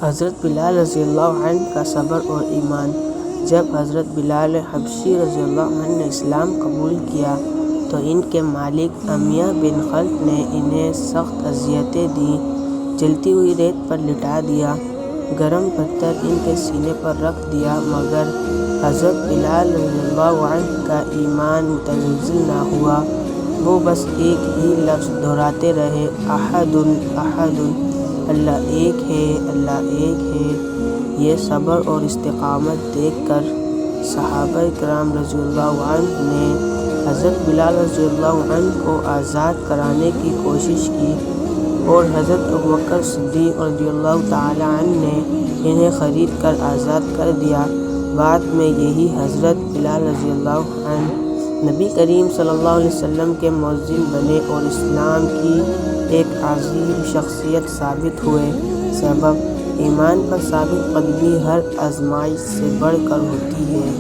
حضرت بلال رضی اللہ عنہ کا صبر اور ایمان۔ جب حضرت بلال حبشی رضی اللہ عنہ نے اسلام قبول کیا تو ان کے مالک امیہ بن خلف نے انہیں سخت اذیتیں دیں، جلتی ہوئی ریت پر لٹا دیا، گرم پتھر ان کے سینے پر رکھ دیا، مگر حضرت بلال رضی اللہ عنہ کا ایمان متزلزل نہ ہوا۔ وہ بس ایک ہی لفظ دہراتے رہے، احد احد، اللہ ایک ہے، اللہ ایک ہے۔ یہ صبر اور استقامت دیکھ کر صحابہ کرام رضی اللہ عنہ نے حضرت بلال رضی اللہ عنہ کو آزاد کرانے کی کوشش کی اور حضرت ابوبکر صدیق رضی اللہ تعالی عنہ نے انہیں خرید کر آزاد کر دیا۔ بعد میں یہی حضرت بلال رضی اللہ عنہ نبی کریم صلی اللہ علیہ وسلم کے مؤذن بنے اور اسلام کی ایک عظیم شخصیت ثابت ہوئے۔ سبب: ایمان پر ثابت قدمی ہر آزمائش سے بڑھ کر ہوتی ہے۔